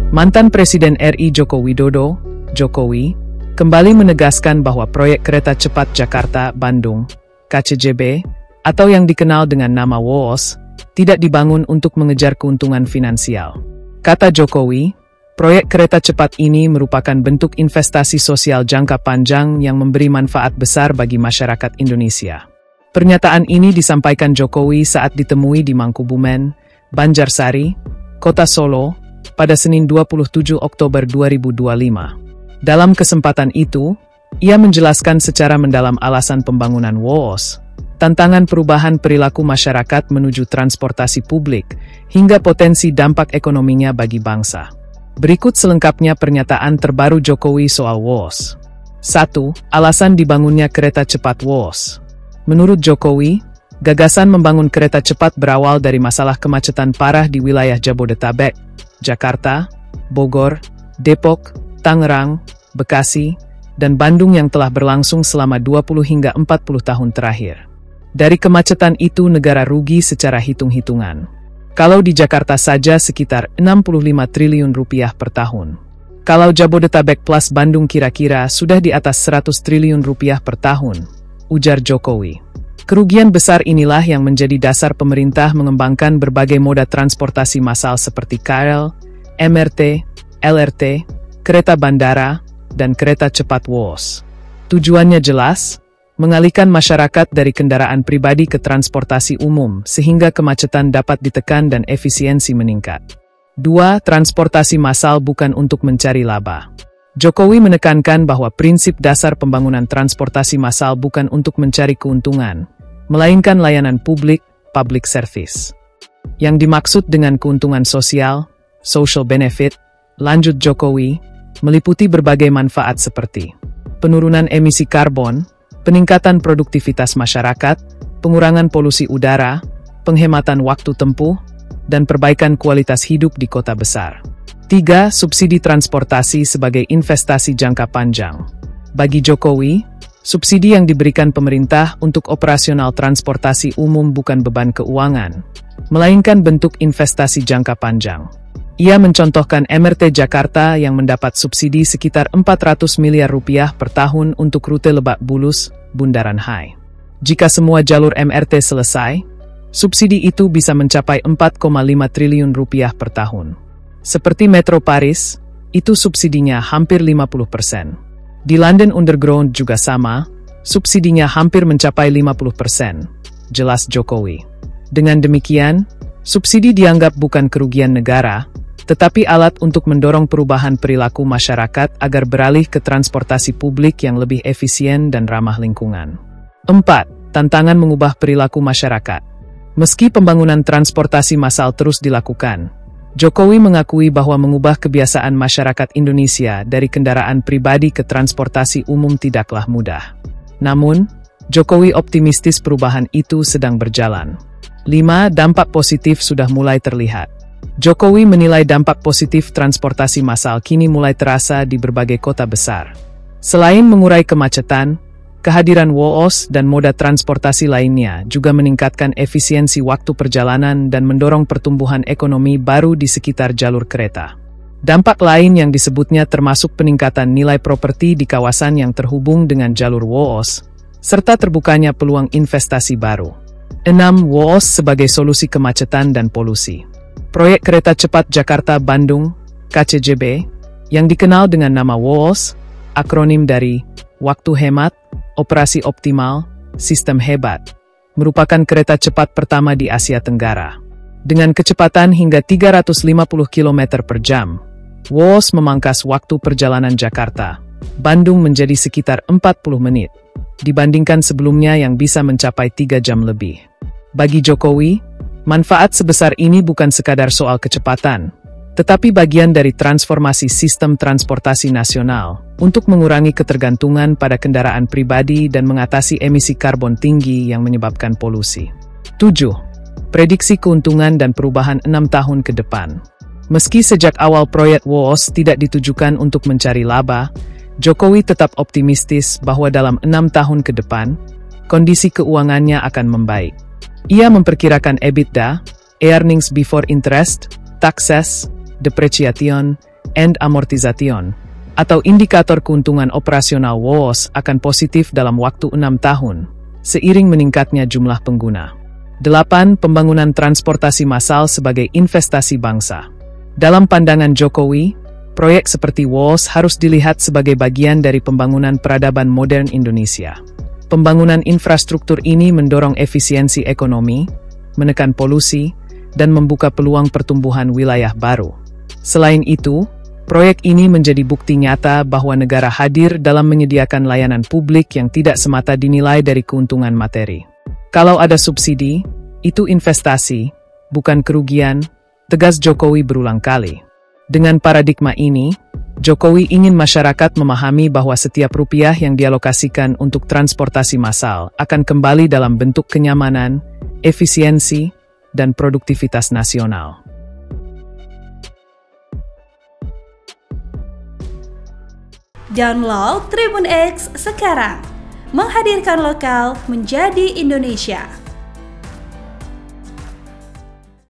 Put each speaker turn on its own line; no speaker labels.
Mantan Presiden RI Joko Widodo, Jokowi, kembali menegaskan bahwa proyek kereta cepat Jakarta-Bandung, KCJB, atau yang dikenal dengan nama WOS, tidak dibangun untuk mengejar keuntungan finansial. Kata Jokowi, proyek kereta cepat ini merupakan bentuk investasi sosial jangka panjang yang memberi manfaat besar bagi masyarakat Indonesia. Pernyataan ini disampaikan Jokowi saat ditemui di Mangkubumen, Banjarsari, Kota Solo, pada Senin 27 Oktober 2025. Dalam kesempatan itu, ia menjelaskan secara mendalam alasan pembangunan WOS, tantangan perubahan perilaku masyarakat menuju transportasi publik, hingga potensi dampak ekonominya bagi bangsa. Berikut selengkapnya pernyataan terbaru Jokowi soal WOS. 1. Alasan dibangunnya kereta cepat WOS. Menurut Jokowi, gagasan membangun kereta cepat berawal dari masalah kemacetan parah di wilayah Jabodetabek, Jakarta, Bogor, Depok, Tangerang, Bekasi, dan Bandung yang telah berlangsung selama 20 hingga 40 tahun terakhir. Dari kemacetan itu negara rugi secara hitung-hitungan. Kalau di Jakarta saja sekitar 65 triliun rupiah per tahun. Kalau Jabodetabek plus Bandung kira-kira sudah di atas 100 triliun rupiah per tahun, ujar Jokowi. Kerugian besar inilah yang menjadi dasar pemerintah mengembangkan berbagai moda transportasi massal seperti KRL, MRT, LRT, kereta bandara, dan kereta cepat WOS. Tujuannya jelas, mengalihkan masyarakat dari kendaraan pribadi ke transportasi umum sehingga kemacetan dapat ditekan dan efisiensi meningkat. 2. Transportasi massal bukan untuk mencari laba. Jokowi menekankan bahwa prinsip dasar pembangunan transportasi massal bukan untuk mencari keuntungan, melainkan layanan publik, public service. Yang dimaksud dengan keuntungan sosial, social benefit, lanjut Jokowi, meliputi berbagai manfaat seperti penurunan emisi karbon, peningkatan produktivitas masyarakat, pengurangan polusi udara, penghematan waktu tempuh, dan perbaikan kualitas hidup di kota besar. 3. Subsidi transportasi sebagai investasi jangka panjang. Bagi Jokowi, subsidi yang diberikan pemerintah untuk operasional transportasi umum bukan beban keuangan, melainkan bentuk investasi jangka panjang. Ia mencontohkan MRT Jakarta yang mendapat subsidi sekitar 400 miliar rupiah per tahun untuk rute Lebak Bulus, Bundaran Hai. Jika semua jalur MRT selesai, subsidi itu bisa mencapai 4,5 triliun rupiah per tahun. Seperti Metro Paris, itu subsidinya hampir 50%. Di London Underground juga sama, subsidinya hampir mencapai 50%, jelas Jokowi. Dengan demikian, subsidi dianggap bukan kerugian negara, tetapi alat untuk mendorong perubahan perilaku masyarakat agar beralih ke transportasi publik yang lebih efisien dan ramah lingkungan. 4. Tantangan mengubah perilaku masyarakat. Meski pembangunan transportasi massal terus dilakukan, Jokowi mengakui bahwa mengubah kebiasaan masyarakat Indonesia dari kendaraan pribadi ke transportasi umum tidaklah mudah. Namun, Jokowi optimistis perubahan itu sedang berjalan. 5. Dampak positif sudah mulai terlihat. Jokowi menilai dampak positif transportasi massal kini mulai terasa di berbagai kota besar. Selain mengurai kemacetan, kehadiran WOS dan moda transportasi lainnya juga meningkatkan efisiensi waktu perjalanan dan mendorong pertumbuhan ekonomi baru di sekitar jalur kereta. Dampak lain yang disebutnya termasuk peningkatan nilai properti di kawasan yang terhubung dengan jalur WOS, serta terbukanya peluang investasi baru. 6. WOS sebagai solusi kemacetan dan polusi. Proyek kereta cepat Jakarta-Bandung, KCJB, yang dikenal dengan nama WOS, akronim dari Waktu Hemat, Operasi Optimal, Sistem Hebat, merupakan kereta cepat pertama di Asia Tenggara. Dengan kecepatan hingga 350 km per jam, WOS memangkas waktu perjalanan Jakarta, Bandung menjadi sekitar 40 menit, dibandingkan sebelumnya yang bisa mencapai 3 jam lebih. Bagi Jokowi, manfaat sebesar ini bukan sekadar soal kecepatan, tetapi bagian dari transformasi sistem transportasi nasional untuk mengurangi ketergantungan pada kendaraan pribadi dan mengatasi emisi karbon tinggi yang menyebabkan polusi. 7. Prediksi keuntungan dan perubahan 6 tahun ke depan. Meski sejak awal proyek WOS tidak ditujukan untuk mencari laba, Jokowi tetap optimistis bahwa dalam 6 tahun ke depan, kondisi keuangannya akan membaik. Ia memperkirakan EBITDA, earnings before interest, taxes, depreciation, and amortization, atau indikator keuntungan operasional WOS akan positif dalam waktu 6 tahun, seiring meningkatnya jumlah pengguna. 8. Pembangunan transportasi massal sebagai investasi bangsa. Dalam pandangan Jokowi, proyek seperti WOS harus dilihat sebagai bagian dari pembangunan peradaban modern Indonesia. Pembangunan infrastruktur ini mendorong efisiensi ekonomi, menekan polusi, dan membuka peluang pertumbuhan wilayah baru. Selain itu, proyek ini menjadi bukti nyata bahwa negara hadir dalam menyediakan layanan publik yang tidak semata dinilai dari keuntungan materi. Kalau ada subsidi, itu investasi, bukan kerugian, tegas Jokowi berulang kali. Dengan paradigma ini, Jokowi ingin masyarakat memahami bahwa setiap rupiah yang dialokasikan untuk transportasi massal akan kembali dalam bentuk kenyamanan, efisiensi, dan produktivitas nasional.
Download Tribun X sekarang, menghadirkan lokal menjadi Indonesia.